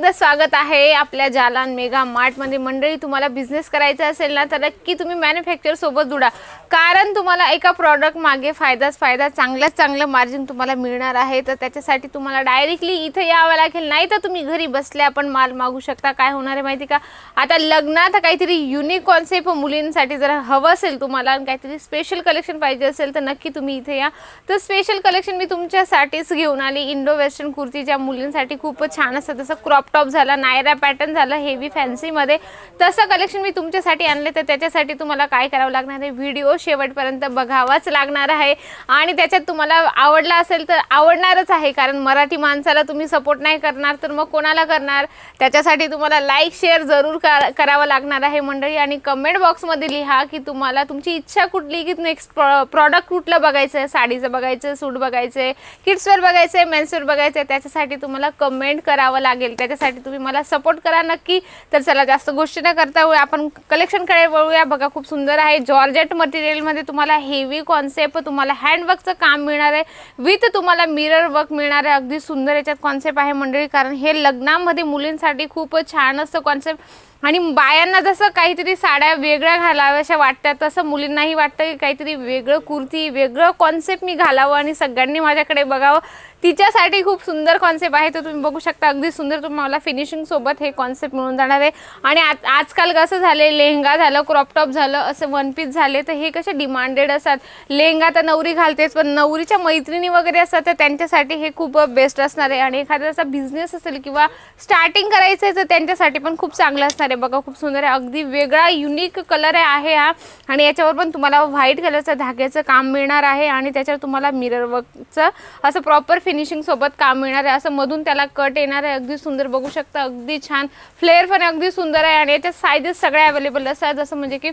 एकदा स्वागत आहे आपल्या जालान मेगा मार्ट मध्ये। मंडळी, तुम्हाला बिझनेस करायचा असेल ना तर नक्की तुम्ही मॅन्युफॅक्चर सोबत जुडा, कारण तुम्हाला एका प्रॉडक्ट मागे फायदाच फायदा, चांगल्यात चांगलं मार्जिन तुम्हाला मिळणार आहे। तर त्याच्यासाठी तुम्हाला डायरेक्टली इथे यावं लागेल, नाही तर तुम्ही घरी बसल्या पण माल मागू शकता। काय होणार आहे माहिती का, आता लग्नात काहीतरी युनिक कॉन्सेप्ट मुलींसाठी जर हवं असेल तुम्हाला, काहीतरी स्पेशल कलेक्शन पाहिजे असेल तर नक्की तुम्ही इथे या। तर स्पेशल कलेक्शन मी तुमच्यासाठीच घेऊन आली। इंडो वेस्टर्न कुर्ती ज्या मुलींसाठी खूप छान असतं, जसं क्रॉप टॉप झाला, नायरा पॅटर्न झालं, हेवी फॅन्सी मध्ये, तसं कलेक्शन मी तुमच्यासाठी आणले। तर त्याच्यासाठी तुम्हाला काय करावं लागणार आहे, व्हिडिओ शेवटपर्यंत बघावाच लागणार आहे। आणि त्याच्यात तुम्हाला आवडला असेल तर आवडणारच आहे, कारण मराठी माणसाला तुम्ही सपोर्ट नाही करणार तर मग कोणाला करणार। त्याच्यासाठी तुम्हाला लाईक शेअर जरूर करावं लागणार आहे मंडळी। आणि कमेंट बॉक्समध्ये लिहा की तुम्हाला तुमची इच्छा कुठली, की नेक्स्ट प्रॉडक्ट कुठलं बघायचं आहे, साडीचं बघायचं आहे, सूट बघायचं आहे, किड्सवेअर बघायचं आहे, मेन्सवेअर बघायचं आहे। त्याच्यासाठी तुम्हाला कमेंट करावं लागेल, त्याच्यासाठी तुम्ही मला सपोर्ट करा नक्की। तर चला जास्त गोष्टी न करता आपण कलेक्शनकडे वळूया। बघा, खूप सुंदर आहे, जॉर्जेट मटेरियल मध्ये तुम्हाला हेवी कॉन्सेप्ट, तुम्हाला हँडवर्कचं काम मिळणार आहे, विथ तुम्हाला मिरर वर्क मिळणार आहे। अगदी सुंदर याच्यात कॉन्सेप्ट आहे मंडळी, कारण हे लग्नामध्ये मुलींसाठी खूप छान असतं कॉन्सेप्ट। आणि बायांना जसं काहीतरी साड्या वेगळ्या घालाव्याशा वाटतात, तसं मुलींनाही वाटतं की काहीतरी वेगळं कुर्ती, वेगळं कॉन्सेप्ट मी घालावं आणि सगळ्यांनी माझ्याकडे बघावं। तिच्यासाठी खूप सुंदर कॉन्सेप्ट आहे, तर तुम्ही बघू शकता अगदी सुंदर तुम्हाला फिनिशिंग सोबत हे कॉन्सेप्ट मिळून जाणार आहे। आणि आजकाल कसं झाले, लेहंगा झालं, क्रॉप टॉप झालं, असं वन पीस झाले, तर हे कसे डिमांडेड असतात। लेहंगा तर नवरी घालतेच, पण नवरीच्या मैत्रिणी वगैरे असतात तर त्यांच्यासाठी हे खूप बेस्ट असणार आहे। आणि एखाद्याचा बिझनेस असेल किंवा स्टार्टिंग करायचं आहे तर त्यांच्यासाठी पण खूप चांगलं असणार आहे। बघा, खूप सुंदर आहे, अगदी वेगळा युनिक कलर आहे हा। आणि याच्यावर पण तुम्हाला व्हाईट कलरचं धाग्याचं काम मिळणार आहे, आणि त्याच्यावर तुम्हाला मिरर वर्कचं असं प्रॉपर फिनिशिंग सोबत काम मिळणार आहे। असं मधून त्याला कट येणार आहे, अगदी सुंदर बघू शकता, अगदी छान फ्लेअर पण अगदी सुंदर आहे। आणि याच्यात साईजेस सगळे अवेलेबल असतात, जसं म्हणजे की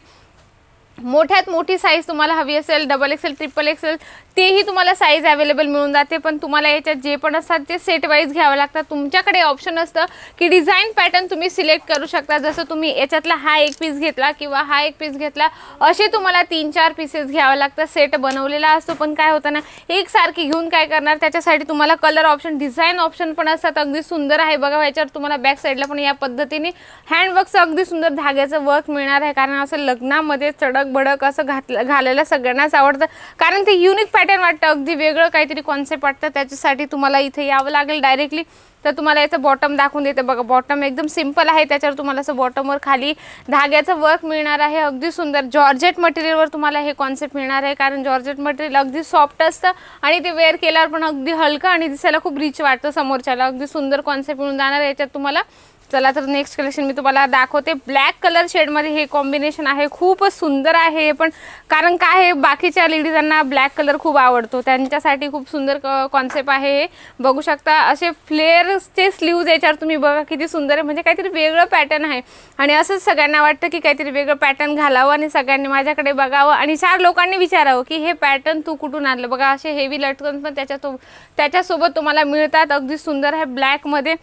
मोठ्यात मोठी साईज तुम्हाला हवी असेल, डबल एक्सेल, ट्रिपल एक्सेल, तेही तुम्हाला साईज अवेलेबल मिळून जाते। पण तुम्हाला याच्यात जे पण असतात ते सेट वाईज घ्यावं लागतात। तुमच्याकडे ऑप्शन असतं की डिझाईन पॅटर्न तुम्ही सिलेक्ट करू शकता, जसं तुम्ही याच्यातला हा एक पीस घेतला किंवा हा एक पीस घेतला, असे तुम्हाला 3-4 पीसेस घ्यावं लागतं। सेट बनवलेला असतो, पण काय होतं ना, एकसारखी घेऊन काय करणार, त्याच्यासाठी तुम्हाला कलर ऑप्शन, डिझाईन ऑप्शन पण असतात। अगदी सुंदर आहे बघा, याच्यावर तुम्हाला बॅक साईडला पण या पद्धतीने हँडवर्कचं अगदी सुंदर धाग्याचं वर्क मिळणार आहे, कारण असं लग्नामध्ये चढक भडक असं घालायला सगळ्यांनाच आवडतं, कारण ते युनिक पॅटर्न वाटतं, अगदी वेगळं काहीतरी कॉन्सेप्ट वाटतं। त्याच्यासाठी तुम्हाला इथे यावं लागेल डायरेक्टली। तर तुम्हाला याचं बॉटम दाखवून देते बघा, बॉटम एकदम सिंपल आहे, त्याच्यावर तुम्हाला असं बॉटमवर खाली धाग्याचं वर्क मिळणार आहे। अगदी सुंदर जॉर्जेट मटेरियलवर तुम्हाला हे कॉन्सेप्ट मिळणार आहे, कारण जॉर्जेट मटेरियल अगदी सॉफ्ट असतं आणि ते वेअर केल्यावर पण अगदी हलकं आणि दिसायला खूप रिच वाटतं समोरच्याला। अगदी सुंदर कॉन्सेप्ट मिळून जाणार आहे याच्यात तुम्हाला। चला तर नेक्स्ट कलेक्शन मी तुम्हाला दाखवते। ब्लॅक कलर शेडमध्ये हे कॉम्बिनेशन आहे, खूप सुंदर आहे हे पण, कारण काय आहे, बाकीच्या लेडीजांना ब्लॅक कलर खूप आवडतो, त्यांच्यासाठी खूप सुंदर कॉन्सेप्ट आहे हे। बघू शकता असे फ्लेअरचे स्लीव्ज याच्यावर तुम्ही बघा, किती सुंदर आहे, म्हणजे काहीतरी वेगळं पॅटर्न आहे। आणि असंच सगळ्यांना वाटतं की काहीतरी वेगळं पॅटर्न घालावं आणि सगळ्यांनी माझ्याकडे बघावं आणि 4 लोकांनी विचारावं की हे पॅटर्न तू कुठून आणलं। बघा, असे हेवी लटकन पण त्याच्यासोबत तुम्हाला मिळतात। अगदी सुंदर आहे ब्लॅकमध्ये।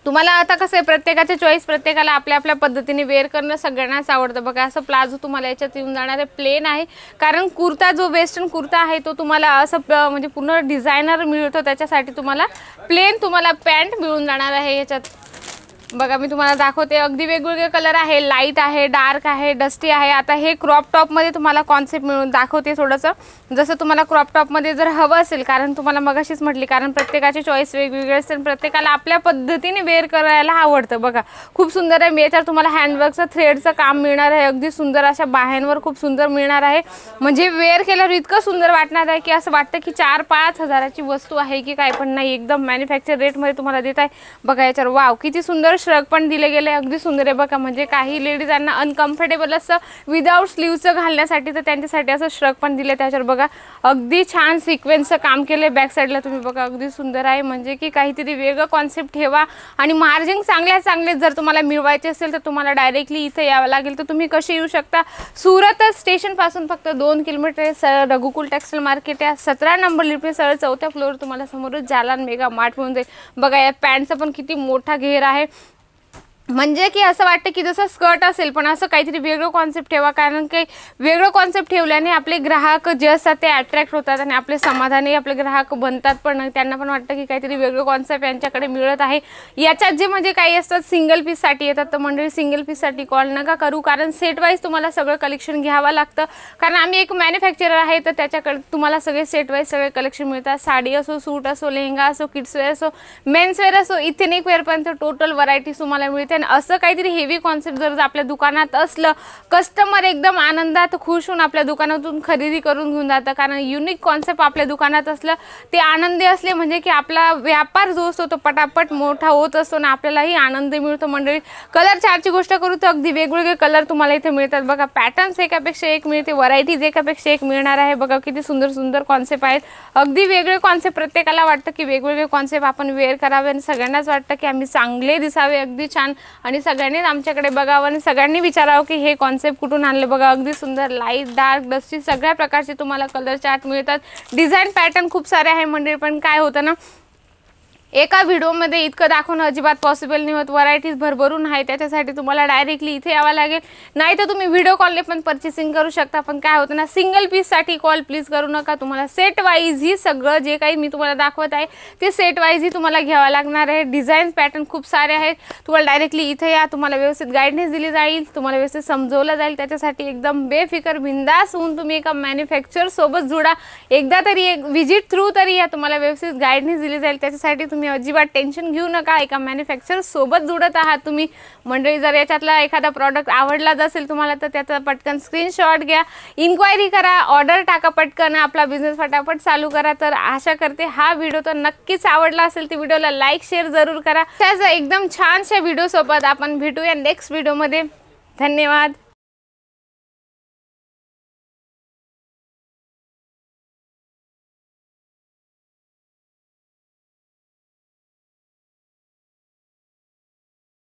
तुम्हाला आता कसं आहे, प्रत्येकाचे चॉईस, प्रत्येकाला आपल्या आपल्या पद्धतीने वेअर करणं सगळ्यांनाच आवडतं। बघा, असं प्लाझो तुम्हाला याच्यात येऊन जाणार आहे, प्लेन आहे, कारण कुर्ता जो वेस्टर्न कुर्ता आहे तो तुम्हाला असं म्हणजे पूर्ण डिझायनर मिळतो, त्याच्यासाठी तुम्हाला प्लेन तुम्हाला पॅन्ट मिळून जाणार आहे याच्यात। बघा, मी तुम्हाला दाखवते, अगदी वेगवेगळे कलर आहे, लाईट आहे, डार्क आहे, डस्टी आहे। आता हे क्रॉप टॉपमध्ये तुम्हाला कॉन्सेप्ट मिळून दाखवते थोडंसं, जसं तुम्हाला क्रॉप टॉपमध्ये जर हवं असेल, कारण तुम्हाला मगाशीच म्हटली, कारण प्रत्येकाची चॉईस वेगवेगळी असते, प्रत्येकाला आपल्या पद्धतीने वेअर करायला आवडतं। बघा, खूप सुंदर आहे, याच्यावर तुम्हाला हँडवर्कचं थ्रेडचं काम मिळणार आहे, अगदी सुंदर अशा बाह्यांवर खूप सुंदर मिळणार आहे, म्हणजे वेअर केल्यावर इतकं सुंदर वाटणार आहे की असं वाटतं की 4-5 हजाराची वस्तू आहे की काय, पण नाही, एकदम मॅन्युफॅक्चर रेटमध्ये तुम्हाला देत आहे। बघा, याच्यावर वाव किती सुंदर श्रग पण दिले गेले, अगदी सुंदर आहे बघा, म्हणजे काही लेडीजांना अनकम्फर्टेबल असतं विदाऊट स्लीव्हचं घालण्यासाठी, तर त्यांच्यासाठी असं श्रग पण दिले। त्याच्यावर बघा, अगदी छान सिक्वेन्सचं काम केलं बॅक साईडला तुम्ही बघा, अगदी सुंदर आहे, म्हणजे की काहीतरी वेगळं कॉन्सेप्ट ठेवा। आणि मार्जिन चांगले जर तुम्हाला मिळवायचे असेल तर तुम्हाला डायरेक्टली इथे यावं लागेल। तर तुम्ही कसे येऊ शकता, सुरत स्टेशनपासून फक्त 2 किलोमीटर सरळ रघुकुल टेक्सटाईल मार्केट आहे, 17 नंबर लिफ्ट, सरळ 4थ्या फ्लोअर तुम्हाला समोरच जालान मेगा मार्ट मिळून जाईल। बघा, या पॅन्टचा पण किती मोठा घेर आहे, म्हणजे की असं वाटतं की जसं स्कर्ट असेल पण असं काहीतरी वेगळं कॉन्सेप्ट ठेवा, कारण की वेगळं कॉन्सेप्ट ठेवल्याने आपले ग्राहक जे असतात ते अट्रॅक्ट होतात आणि आपले समाधानी आपले ग्राहक बनतात, पण त्यांना पण वाटतं की काहीतरी वेगळं कॉन्सेप्ट यांच्याकडे मिळत आहे. याच्यात जे म्हणजे काही असतात सिंगल पीससाठी येतात, तर मंडळी सिंगल पीससाठी कॉल नका करू, कारण सेट वाईज तुम्हाला सगळं कलेक्शन घ्यावं लागतं. कारण आम्ही एक मॅन्युफॅक्चरर आहे, तर त्याच्याकडे तुम्हाला सगळे सेट वाईज सगळे कलेक्शन मिळतात. साडी असो, सूट असो, लेहंगा असो, किड्सवेअर असो, मेन्सवेअर असो, इथेनिक वेअरपर्यंत टोटल व्हरायटीज तुम्हाला मिळते. आणि असं काहीतरी हेवी कॉन्सेप्ट जर आपल्या दुकानात असलं, कस्टमर एकदम आनंदात खुश होऊन आपल्या दुकानातून खरेदी करून घेऊन जातं. कारण युनिक कॉन्सेप्ट आपल्या दुकानात असलं, ते आनंदी असले म्हणजे की आपला व्यापार जो असतो तो पटापट मोठा होत असतो आणि आपल्यालाही आनंद मिळतो. मंडळी कलर चार्टची गोष्ट करू तर अगदी वेगवेगळे कलर तुम्हाला इथे मिळतात. बघा पॅटर्न्स एकापेक्षा एक मिळते, व्हरायटीज एकापेक्षा एक मिळणार आहे. बघा किती सुंदर सुंदर कॉन्सेप्ट आहेत, अगदी वेगळे कॉन्सेप्ट. प्रत्येकाला वाटतं की वेगवेगळे कॉन्सेप्ट आपण वेअर करावे आणि सगळ्यांनाच वाटतं की आम्ही चांगले दिसावे, अगदी छान, आणि सगळ्यांनीच आमच्याकडे बघावं आणि सगळ्यांनी विचारावं की हे कॉन्सेप्ट कुठून आणले. बघा अगदी सुंदर लाईट, डार्क, डस्टी सगळ्या प्रकारचे तुम्हाला कलर चार्ट मिळतात. डिझाईन पॅटर्न खूप सारे आहे मंडळी, पण काय होतं ना, एका व्हिडिओमध्ये इतकं दाखवणं अजिबात पॉसिबल नाही होत. व्हरायटीज भरभरून आहे, त्याच्यासाठी तुम्हाला डायरेक्टली इथे यावं लागेल, नाही तर तुम्ही व्हिडिओ कॉलने पण परचेसिंग करू शकता. पण काय होतं ना, सिंगल पीससाठी कॉल प्लीज करू नका. तुम्हाला सेट वाईज ही सगळं जे काही मी तुम्हाला दाखवत आहे ते सेट वाईज ही तुम्हाला घ्यावं लागणार आहे. डिझाईन पॅटर्न खूप सारे आहेत, तुम्हाला डायरेक्टली इथे या, तुम्हाला व्यवस्थित गाईडन्स दिली जाईल, तुम्हाला व्यवस्थित समजवलं जाईल. त्याच्यासाठी एकदम बेफिकर बिंदास होऊन तुम्ही एका मॅन्युफॅक्चर सोबत जुडा, एकदा तरी एक विजिट थ्रू तरी या, तुम्हाला व्यवस्थित गाईडन्स दिली जाईल. त्याच्यासाठी तुम्ही अजिबात टेन्शन घेऊ नका, एका मॅन्युफॅक्चर सोबत जुडत आहात तुम्ही. मंडळी जर याच्यातला एखादा प्रॉडक्ट आवडलाच असेल तुम्हाला, तर त्याचा पटकन स्क्रीनशॉट घ्या, इन्क्वायरी करा, ऑर्डर टाका पटकन, आपला बिझनेस फटाफट चालू करा. तर आशा करते हा व्हिडिओ तर नक्कीच आवडला असेल, तर व्हिडिओला लाईक शेअर जरूर करा. त्याचा एकदम छानशा व्हिडिओ सोबत आपण भेटूया नेक्स्ट व्हिडिओमध्ये. धन्यवाद.